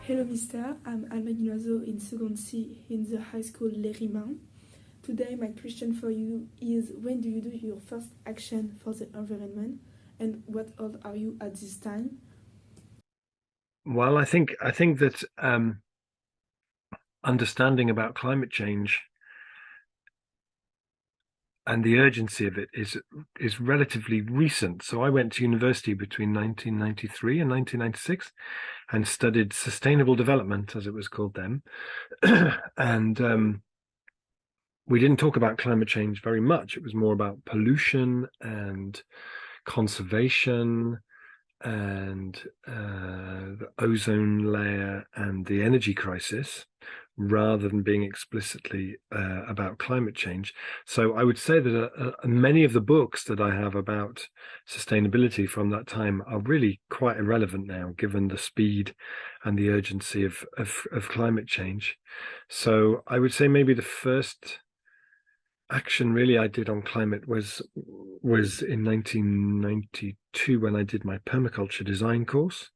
Hello, Mister. I'm Alma Guinoiseau in second C in the high school Les Rimains. Today, my question for you is: when do you do your first action for the environment, and what old are you at this time? Well, I think that understanding about climate change and the urgency of it is relatively recent. So I went to university between 1993 and 1996 and studied sustainable development, as it was called then. And we didn't talk about climate change very much. It was more about pollution and conservation and the ozone layer and the energy crisis, rather than being explicitly about climate change. So I would say that many of the books that I have about sustainability from that time are really quite irrelevant now, given the speed and the urgency of climate change. So I would say maybe the first action really I did on climate was in 1992 when I did my permaculture design course,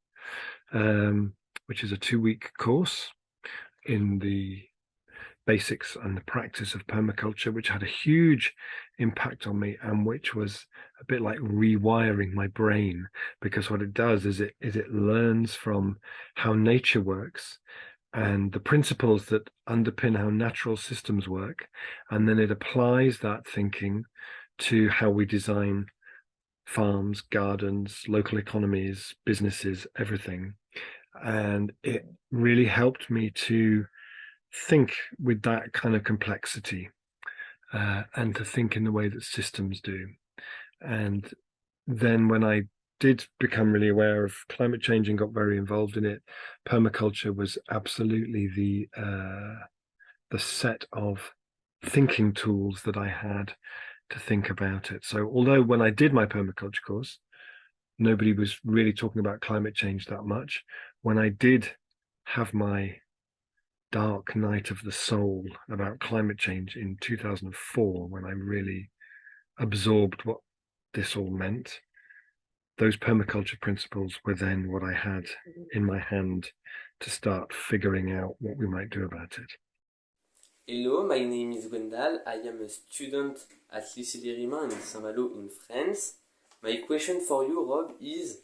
which is a 2-week course in the basics and the practice of permaculture, which had a huge impact on me and which was a bit like rewiring my brain, because what it does is it learns from how nature works and the principles that underpin how natural systems work, and then it applies that thinking to how we design farms, gardens, local economies, businesses, everything. And it really helped me to think with that kind of complexity, and to think in the way that systems do. And then when I did become really aware of climate change and got very involved in it, permaculture was absolutely the set of thinking tools that I had to think about it. So although when I did my permaculture course, nobody was really talking about climate change that much, when I did have my dark night of the soul about climate change in 2004, when I really absorbed what this all meant, those permaculture principles were then what I had in my hand to start figuring out what we might do about it. Hello, my name is Gwendal. I am a student at Lycée des Rimains in Saint-Malo in France. My question for you, Rob, is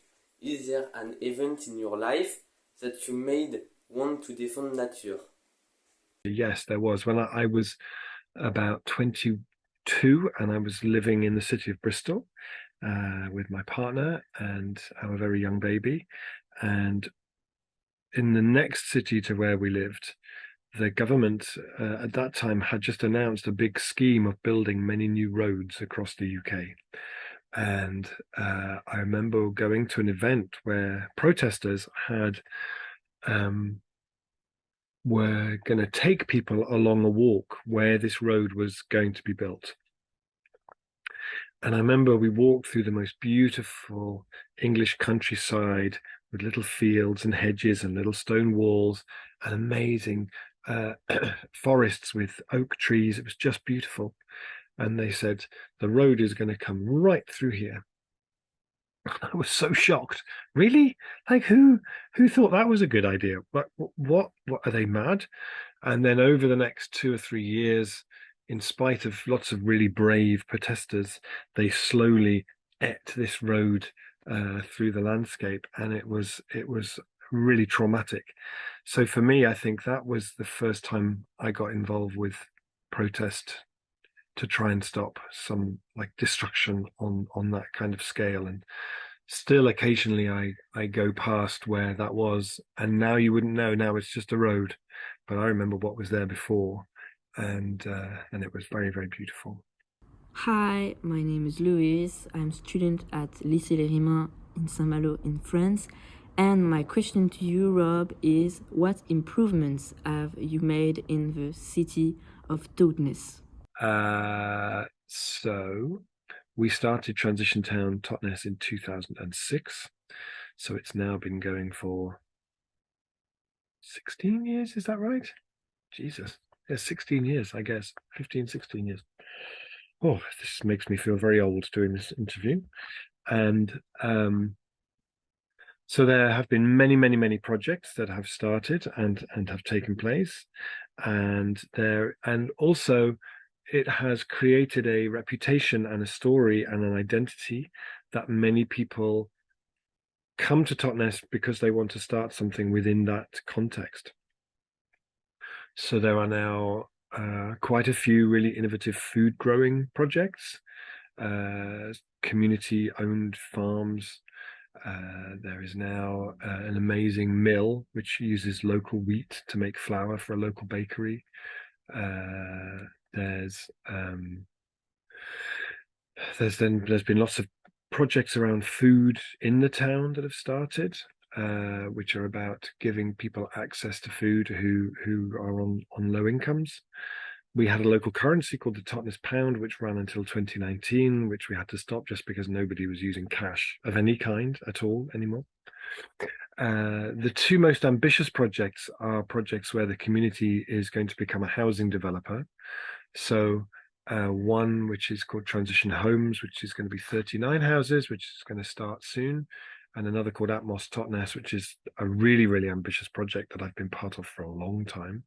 there an event in your life that you made want to defend nature? Yes, there was. When I was about 22 and I was living in the city of Bristol with my partner and our very young baby. And in the next city to where we lived, the government at that time had just announced a big scheme of building many new roads across the UK. And I remember going to an event where protesters had were going to take people along a walk where this road was going to be built. And I remember we walked through the most beautiful English countryside with little fields and hedges and little stone walls and amazing forests with oak trees. It was just beautiful. And they said, the road is going to come right through here. I was so shocked. Really? Like who thought that was a good idea? What are they mad? And then over the next 2 or 3 years, in spite of lots of really brave protesters, they slowly ate this road through the landscape, and it was really traumatic. So for me, I think that was the first time I got involved with protest to try and stop some like destruction on that kind of scale. And still occasionally I go past where that was, and now you wouldn't know. Now it's just a road, but I remember what was there before, and it was very, very beautiful. Hi, my name is Louise. I'm a student at Lycée Les Rimains in Saint-Malo in France. And my question to you, Rob, is what improvements have you made in the city of Totnes? So we started Transition Town Totnes in 2006. So it's now been going for 16 years. Is that right? Jesus. Yeah, 16 years, I guess. 15, 16 years. Oh, this makes me feel very old doing this interview. And So there have been many, many, many projects that have started and have taken place, and also it has created a reputation and a story and an identity that many people come to Totnes because they want to start something within that context. So there are now quite a few really innovative food growing projects, community-owned farms. There is now an amazing mill which uses local wheat to make flour for a local bakery. There's been lots of projects around food in the town that have started, which are about giving people access to food who are on low incomes. We had a local currency called the Totnes Pound, which ran until 2019, which we had to stop just because nobody was using cash of any kind at all anymore. The two most ambitious projects are projects where the community is going to become a housing developer. So one which is called Transition Homes, which is going to be 39 houses, which is going to start soon, and another called Atmos Totnes, which is a really, really ambitious project that I've been part of for a long time,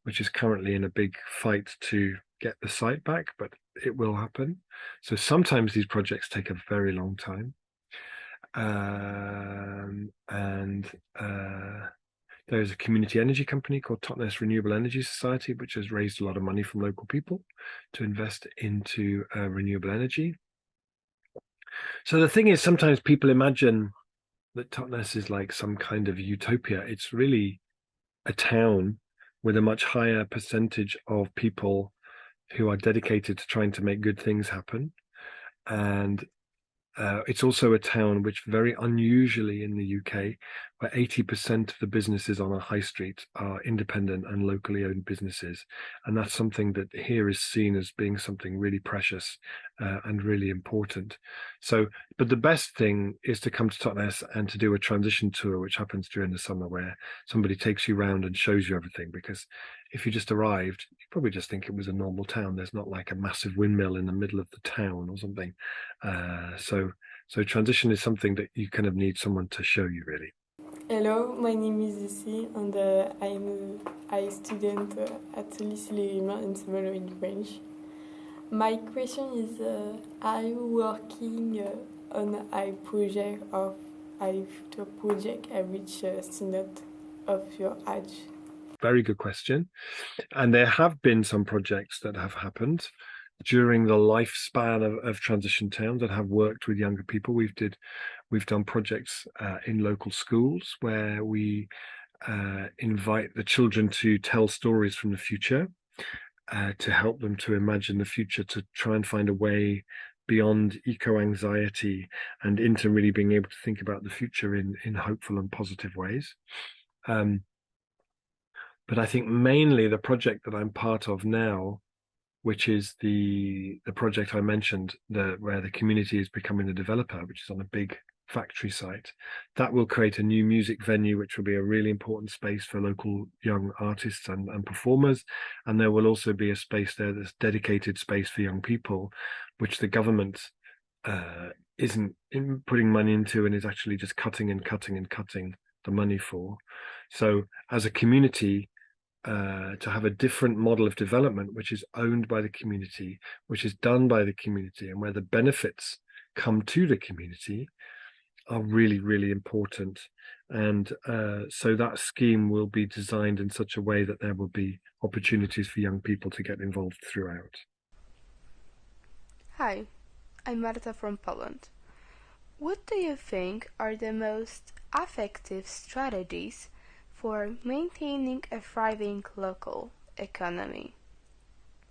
which is currently in a big fight to get the site back, but it will happen. So sometimes these projects take a very long time. There's a community energy company called Totnes Renewable Energy Society, which has raised a lot of money from local people to invest into renewable energy. So the thing is, sometimes people imagine that Totnes is like some kind of utopia. It's really a town with a much higher percentage of people who are dedicated to trying to make good things happen. And it's also a town which, very unusually in the UK, where 80% of the businesses on a high street are independent and locally owned businesses. And that's something that here is seen as being something really precious and really important. So, but the best thing is to come to Totnes and to do a transition tour, which happens during the summer, where somebody takes you around and shows you everything. Because if you just arrived, you probably just think it was a normal town. There's not like a massive windmill in the middle of the town or something. So transition is something that you kind of need someone to show you, really. Hello, my name is Lucy, and I'm a student at Lycée Lérimain in Saint-Malo in French. My question is, are you working on a project of a future project at which student of your age? Very good question. And there have been some projects that have happened during the lifespan of Transition Town that have worked with younger people. We've done projects in local schools where we invite the children to tell stories from the future, to help them to imagine the future, to try and find a way beyond eco-anxiety and into really being able to think about the future in hopeful and positive ways. But I think mainly the project that I'm part of now, which is the project I mentioned, where the community is becoming the developer, which is on a big factory site, that will create a new music venue, which will be a really important space for local young artists and performers. And there will also be a space there that's dedicated space for young people, which the government isn't putting money into and is actually just cutting the money for. So as a community, to have a different model of development, which is owned by the community, which is done by the community, and where the benefits come to the community, are really, really important. And so that scheme will be designed in such a way that there will be opportunities for young people to get involved throughout. Hi, I'm Marta from Poland. What do you think are the most effective strategies for maintaining a thriving local economy?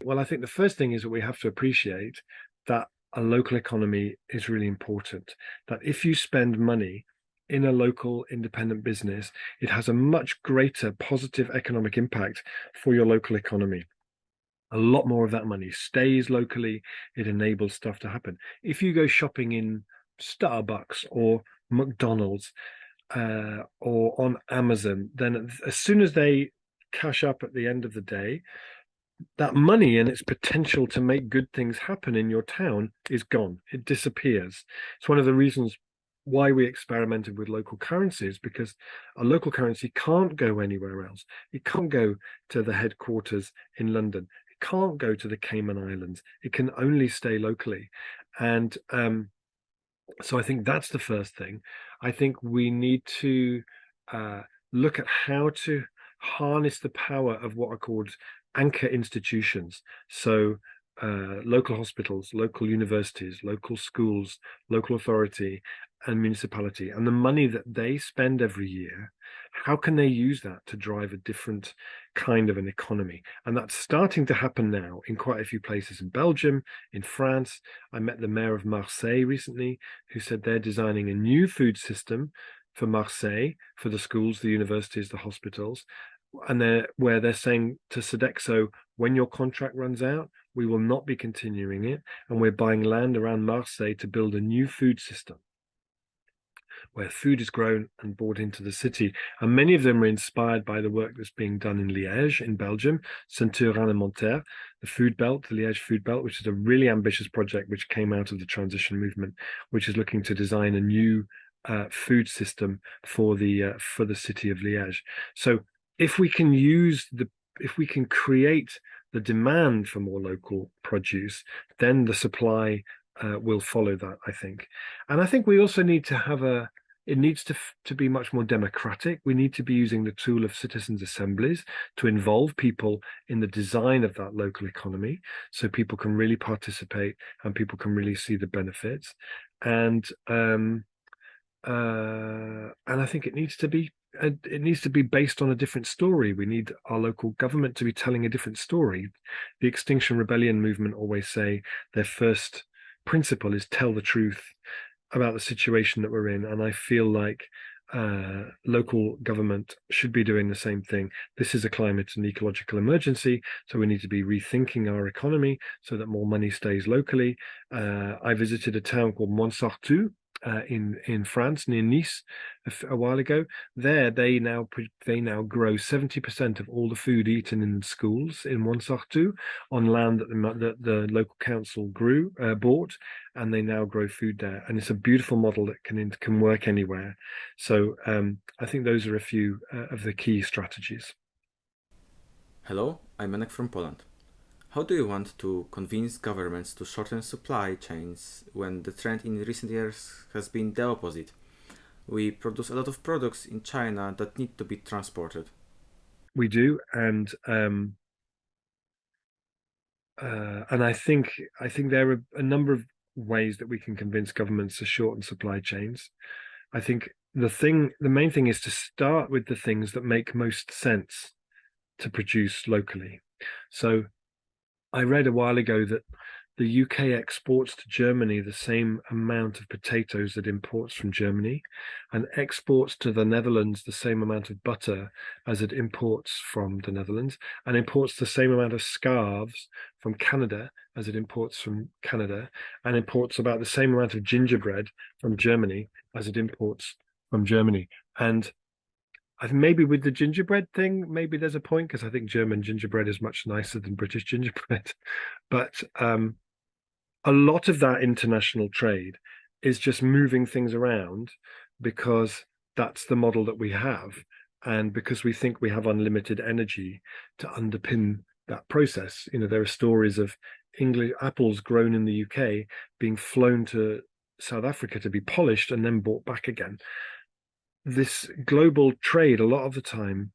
Well, I think the first thing is that we have to appreciate that a local economy is really important. That if you spend money in a local independent business, it has a much greater positive economic impact for your local economy. A lot more of that money stays locally. It enables stuff to happen. If you go shopping in Starbucks or McDonald's, or on Amazon, then as soon as they cash up at the end of the day, that money and its potential to make good things happen in your town is gone. It disappears. It's one of the reasons why we experimented with local currencies, because a local currency can't go anywhere else. It can't go to the headquarters in London. It can't go to the Cayman Islands. It can only stay locally. And so I think that's the first thing. I think we need to look at how to harness the power of what are called anchor institutions. So local hospitals, local universities, local schools, local authority, and municipality, and the money that they spend every year, how can they use that to drive a different kind of an economy? And that's starting to happen now in quite a few places in Belgium, in France. I met the mayor of Marseille recently, who said they're designing a new food system for Marseille, for the schools, the universities, the hospitals, and they're saying to Sodexo, when your contract runs out, we will not be continuing it, and we're buying land around Marseille to build a new food system where food is grown and brought into the city. And many of them are inspired by the work that's being done in Liège, in Belgium, Ceinture Alimentaire, the food belt, the Liège food belt, which is a really ambitious project which came out of the transition movement, which is looking to design a new food system for the city of Liège. So if we can create the demand for more local produce, then the supply will follow that, I think. And I think we also need to it needs to be much more democratic. We need to be using the tool of citizens' assemblies to involve people in the design of that local economy, so people can really participate and people can really see the benefits. And I think it needs to be based on a different story. We need our local government to be telling a different story. The Extinction Rebellion movement always say their first principle is tell the truth about the situation that we're in, and I feel like local government should be doing the same thing. This is a climate and ecological emergency, so we need to be rethinking our economy so that more money stays locally. I visited a town called Montsartou in France, near Nice, a while ago. There, they now grow 70% of all the food eaten in schools in Montsartou on land that the local council bought, and they now grow food there. And it's a beautiful model that can work anywhere. So I think those are a few of the key strategies. Hello, I'm Manek from Poland. How do you want to convince governments to shorten supply chains when the trend in recent years has been the opposite? We produce a lot of products in China that need to be transported. We do, and I think there are a number of ways that we can convince governments to shorten supply chains. I think the main thing is to start with the things that make most sense to produce locally. So I read a while ago that the UK exports to Germany the same amount of potatoes that imports from Germany, and exports to the Netherlands the same amount of butter as it imports from the Netherlands, and imports the same amount of scarves from Canada as it imports from Canada, and imports about the same amount of gingerbread from Germany as it imports from Germany. And I think maybe with the gingerbread thing, maybe there's a point, because I think German gingerbread is much nicer than British gingerbread. But a lot of that international trade is just moving things around because that's the model that we have, and because we think we have unlimited energy to underpin that process. You know, there are stories of English apples grown in the UK being flown to South Africa to be polished and then brought back again. This global trade a lot of the time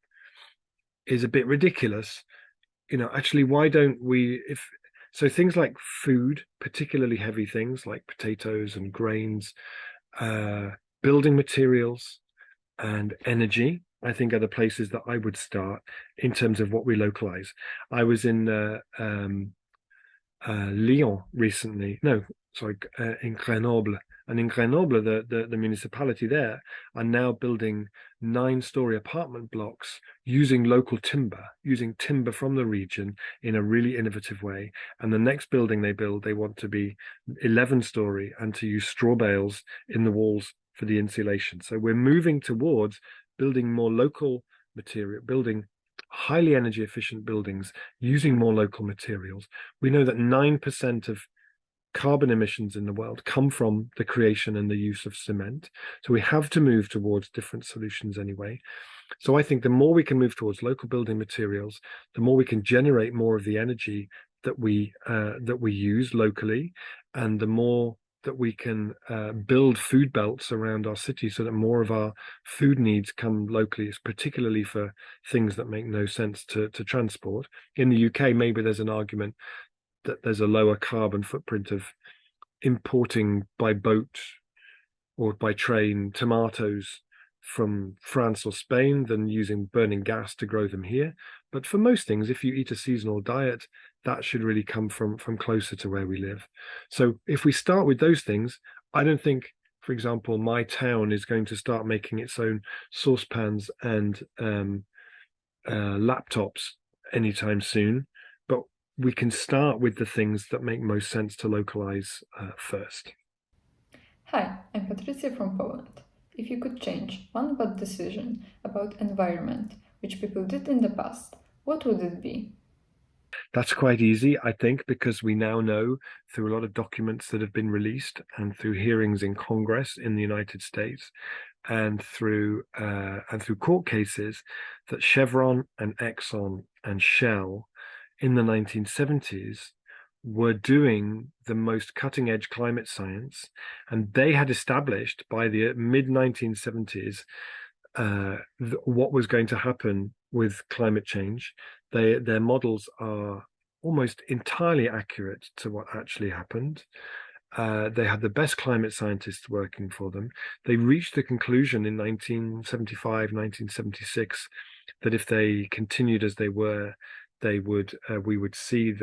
is a bit ridiculous. You know, actually, why don't we, so things like food, particularly heavy things like potatoes and grains, building materials and energy, I think are the places that I would start in terms of what we localize. I was in Lyon recently, in Grenoble. And in Grenoble, the municipality there are now building 9-story apartment blocks using local timber, using timber from the region in a really innovative way. And the next building they build, they want to be 11-story and to use straw bales in the walls for the insulation. So we're moving towards building more local material, building highly energy efficient buildings using more local materials. We know that 9% of carbon emissions in the world come from the creation and the use of cement. So we have to move towards different solutions anyway. So I think the more we can move towards local building materials, the more we can generate more of the energy that we use locally, and the more that we can build food belts around our city so that more of our food needs come locally, particularly for things that make no sense to transport. In the UK, maybe there's an argument that there's a lower carbon footprint of importing by boat or by train tomatoes from France or Spain than using burning gas to grow them here. But for most things, if you eat a seasonal diet, that should really come from closer to where we live. So if we start with those things, I don't think, for example, my town is going to start making its own saucepans and laptops anytime soon. But we can start with the things that make most sense to localize first. Hi, I'm Patricia from Poland. If you could change one bad decision about environment which people did in the past, what would it be? That's quite easy, I think, because we now know through a lot of documents that have been released and through hearings in Congress in the United States and through court cases that Chevron and Exxon and Shell in the 1970s were doing the most cutting edge climate science, and they had established by the mid 1970s what was going to happen with climate change. Their models are almost entirely accurate to what actually happened. They had the best climate scientists working for them. They reached the conclusion in 1975, 1976 that if they continued as they were, we would see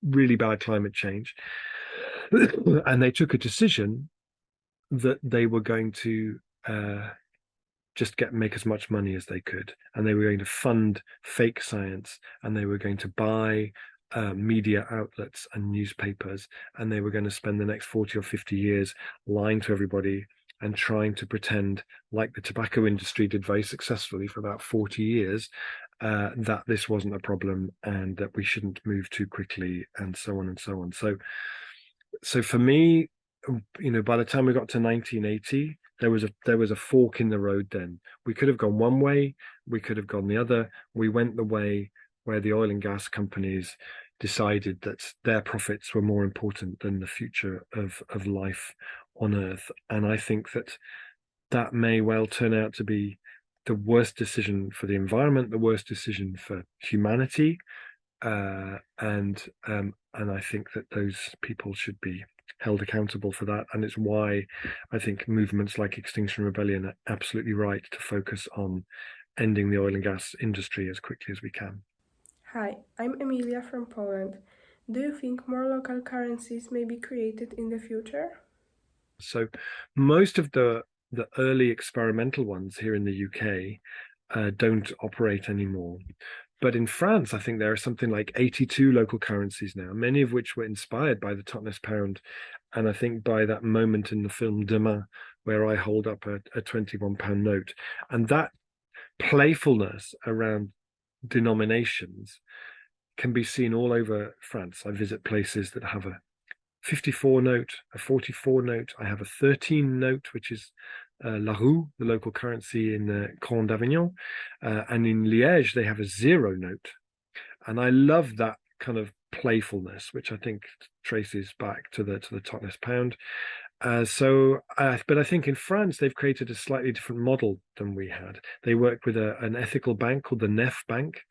really bad climate change. And they took a decision that they were going to just make as much money as they could, and they were going to fund fake science, and they were going to buy media outlets and newspapers, and they were going to spend the next 40 or 50 years lying to everybody and trying to pretend, like the tobacco industry did very successfully for about 40 years, that this wasn't a problem and that we shouldn't move too quickly, and so on and so on. So for me, by the time we got to 1980, there was a fork in the road. Then we could have gone one way, we could have gone the other. We went the way where the oil and gas companies decided that their profits were more important than the future of life on Earth. And I think that may well turn out to be the worst decision for the environment, the worst decision for humanity, and I think that those people should be held accountable for that. And it's why I think movements like Extinction Rebellion are absolutely right to focus on ending the oil and gas industry as quickly as we can. Hi, I'm Emilia from Poland. Do you think more local currencies may be created in the future? So most of the early experimental ones here in the UK don't operate anymore. But in France, I think there are something like 82 local currencies now, many of which were inspired by the Totnes pound. And I think by that moment in the film Demain, where I hold up a £21 note. And that playfulness around denominations can be seen all over France. I visit places that have a 54 note, a 44 note. I have a 13 note, which is La Roue, the local currency in Grand Avignon, and in Liège they have a 0 note, and I love that kind of playfulness, which I think traces back to the Totnes pound. But I think in France they've created a slightly different model than we had. They work with an ethical bank called the Nef Bank.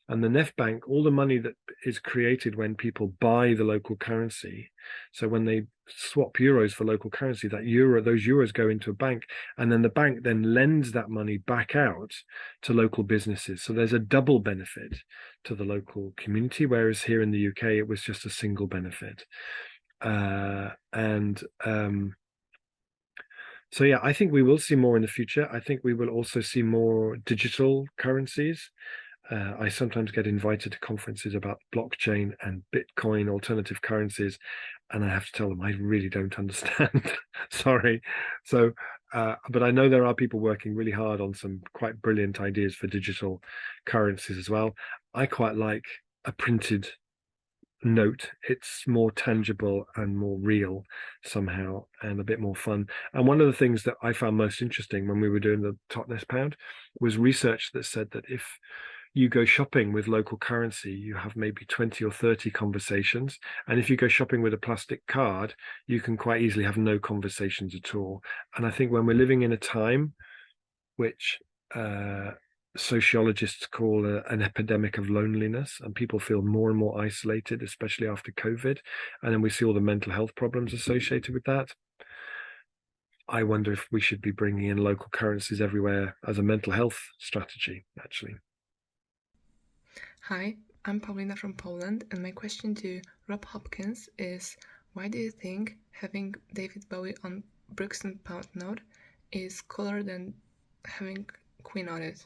And the Nef Bank, all the money that is created when people buy the local currency, so when they swap euros for local currency, those euros go into a bank, and then the bank then lends that money back out to local businesses. So there's a double benefit to the local community, whereas here in the UK, it was just a single benefit. So yeah, I think we will see more in the future. I think we will also see more digital currencies. I sometimes get invited to conferences about blockchain and Bitcoin alternative currencies, and I have to tell them I really don't understand. Sorry. So, but I know there are people working really hard on some quite brilliant ideas for digital currencies as well. I quite like a printed note. It's more tangible and more real somehow, and a bit more fun. And one of the things that I found most interesting when we were doing the Totnes Pound was research that said that if you go shopping with local currency, you have maybe 20 or 30 conversations. And if you go shopping with a plastic card, you can quite easily have no conversations at all. And I think when we're living in a time which sociologists call an epidemic of loneliness, and people feel more and more isolated, especially after COVID, and then we see all the mental health problems associated with that, I wonder if we should be bringing in local currencies everywhere as a mental health strategy, actually. Hi, I'm Paulina from Poland, and my question to Rob Hopkins is, why do you think having David Bowie on Brixton pound note is cooler than having Queen on it?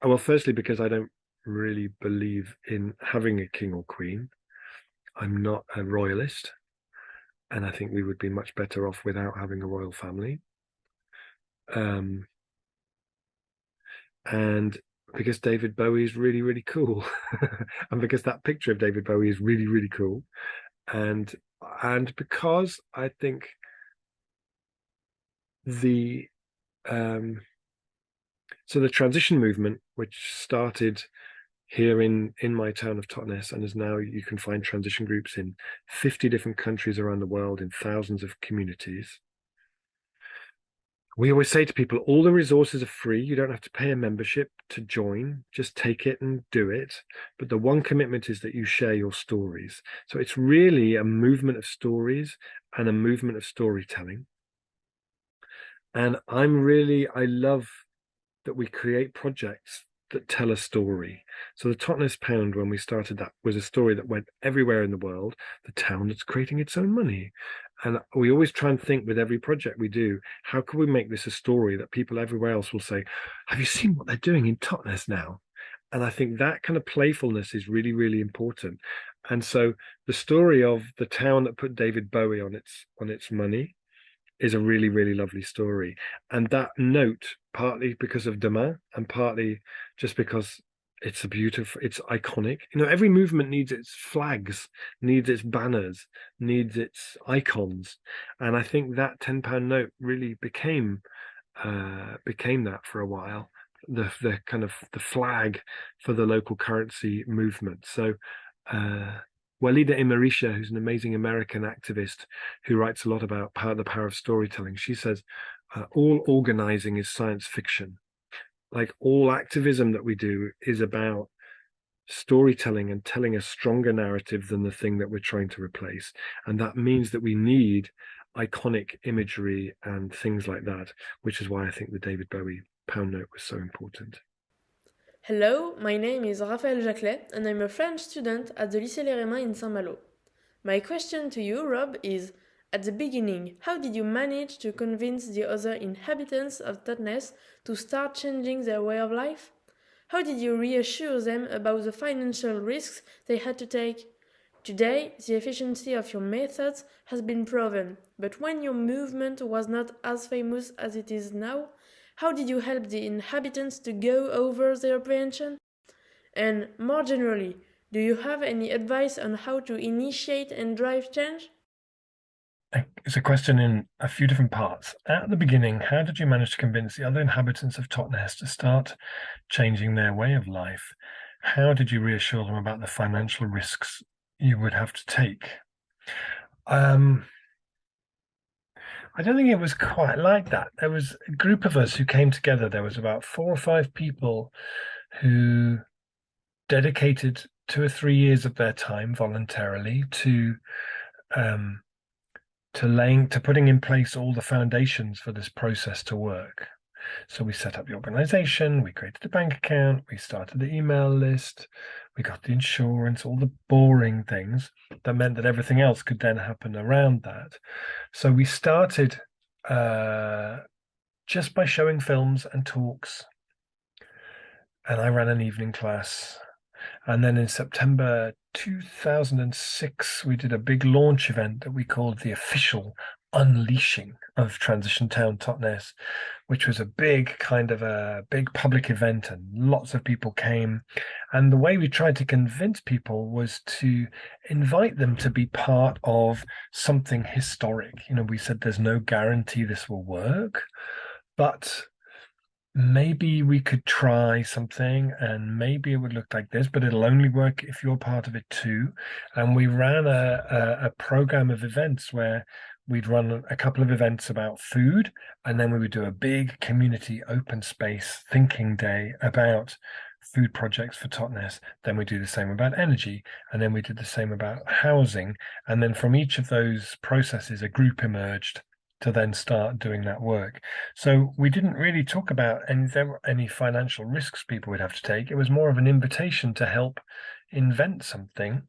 Well, firstly, because I don't really believe in having a king or queen. I'm not a royalist, and I think we would be much better off without having a royal family. And because David Bowie is really, really cool, and because that picture of David Bowie is really, really cool, and because I think the transition movement, which started here in my town of Totnes, and is now, you can find transition groups in 50 different countries around the world in thousands of communities. We always say to people, all the resources are free. You don't have to pay a membership to join. Just take it and do it. But the one commitment is that you share your stories. So it's really a movement of stories and a movement of storytelling. And I love that we create projects that tell a story. So the Totnes Pound, when we started that, was a story that went everywhere in the world, the town that's creating its own money. And we always try and think with every project we do, how can we make this a story that people everywhere else will say, have you seen what they're doing in Totnes now? And I think that kind of playfulness is really, really important. And so the story of the town that put David Bowie on its money is a really, really lovely story. And that note, partly because of Demain and partly just because it's iconic. You know, every movement needs its flags, needs its banners, needs its icons. And I think that £10 note really became that for a while, the kind of the flag for the local currency movement. So Walida Imarisha, who's an amazing American activist who writes a lot about the power of storytelling, she says, all organizing is science fiction. Like, all activism that we do is about storytelling and telling a stronger narrative than the thing that we're trying to replace. And that means that we need iconic imagery and things like that, which is why I think the David Bowie pound note was so important. Hello, my name is Raphaël Jacquelet, and I'm a French student at the Lycée Les Rémins in Saint-Malo. My question to you, Rob, is, at the beginning, how did you manage to convince the other inhabitants of Totnes to start changing their way of life? How did you reassure them about the financial risks they had to take? Today, the efficiency of your methods has been proven, but when your movement was not as famous as it is now, how did you help the inhabitants to go over their apprehension? And more generally, do you have any advice on how to initiate and drive change? It's a question in a few different parts. At the beginning, how did you manage to convince the other inhabitants of Totnes to start changing their way of life? How did you reassure them about the financial risks you would have to take? I don't think it was quite like that. There was a group of us who came together. There was about 4 or 5 people who dedicated 2 or 3 years of their time voluntarily to putting in place all the foundations for this process to work. So we set up the organization, we created a bank account, we started the email list, we got the insurance, all the boring things that meant that everything else could then happen around that. So we started just by showing films and talks, and I ran an evening class. And then in September 2006, we did a big launch event that we called the official unleashing of Transition Town Totnes, which was a big public event, and lots of people came. And the way we tried to convince people was to invite them to be part of something historic. We said there's no guarantee this will work, but maybe we could try something, and maybe it would look like this, but it'll only work if you're part of it too. And we ran a program of events where we'd run a couple of events about food, and then we would do a big community open space thinking day about food projects for Totnes. Then we do the same about energy, and then we did the same about housing. And then from each of those processes, a group emerged to then start doing that work. So we didn't really talk about any financial risks people would have to take. It was more of an invitation to help invent something.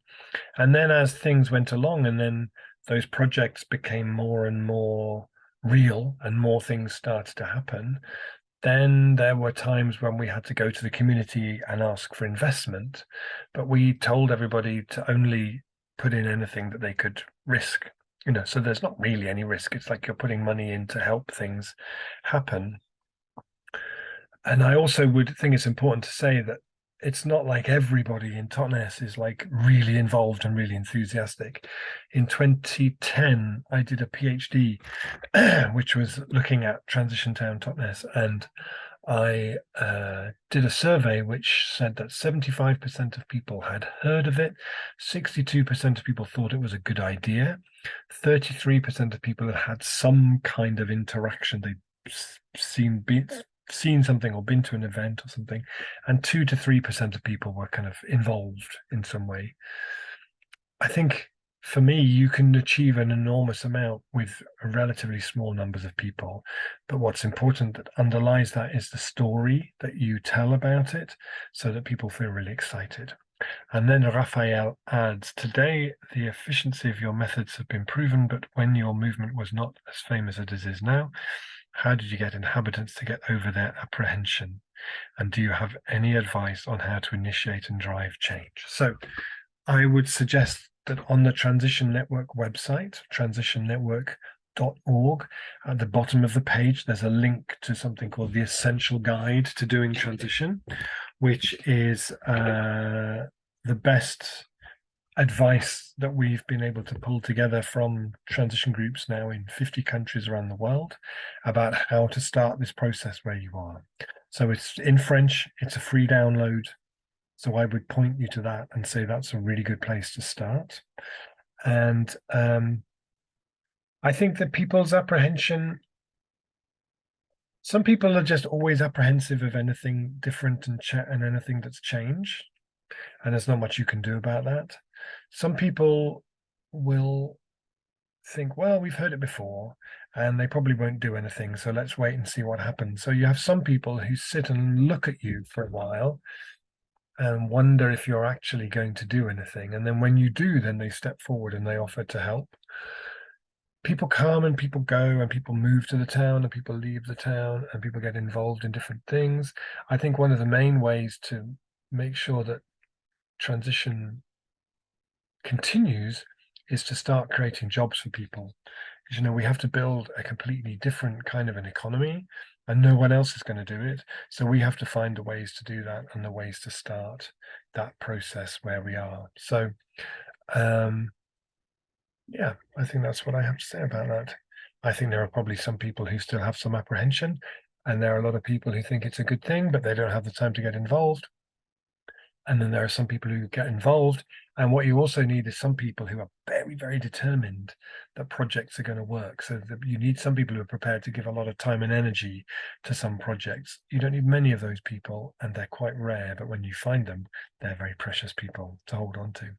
And then as things went along, and then those projects became more and more real and more things started to happen, then there were times when we had to go to the community and ask for investment. But we told everybody to only put in anything that they could risk. So there's not really any risk. It's like you're putting money in to help things happen. And I also would think it's important to say that it's not like everybody in Totnes is like really involved and really enthusiastic. In 2010, I did a PhD, which was looking at Transition Town Totnes, and I did a survey which said that 75% of people had heard of it, 62% of people thought it was a good idea, 33% of people had some kind of interaction. They'd seen something or been to an event or something, and 2 to 3% of people were kind of involved in some way. I think for me, you can achieve an enormous amount with relatively small numbers of people. But what's important that underlies that is the story that you tell about it, so that people feel really excited. And then Raphael adds, today, the efficiency of your methods have been proven, but when your movement was not as famous as it is now, how did you get inhabitants to get over their apprehension? And do you have any advice on how to initiate and drive change? So I would suggest that on the Transition Network website, transitionnetwork.org, at the bottom of the page, there's a link to something called the Essential Guide to Doing Transition, which is the best advice that we've been able to pull together from transition groups now in 50 countries around the world about how to start this process where you are. So it's in French, it's a free download. So I would point you to that and say that's a really good place to start. And I think that people's apprehension, some people are just always apprehensive of anything different and anything that's changed. And there's not much you can do about that. Some people will think, well, we've heard it before, and they probably won't do anything, so let's wait and see what happens. So you have some people who sit and look at you for a while and wonder if you're actually going to do anything. And then when you do, then they step forward and they offer to help. People come and people go, and people move to the town and people leave the town, and people get involved in different things. I think one of the main ways to make sure that transition continues is to start creating jobs for people. Because, we have to build a completely different kind of an economy, and no one else is going to do it. So we have to find the ways to do that and the ways to start that process where we are. So, yeah, I think that's what I have to say about that. I think there are probably some people who still have some apprehension, and there are a lot of people who think it's a good thing, but they don't have the time to get involved. And then there are some people who get involved. And what you also need is some people who are very, very determined that projects are going to work. So that you need some people who are prepared to give a lot of time and energy to some projects. You don't need many of those people, and they're quite rare. But when you find them, they're very precious people to hold on to.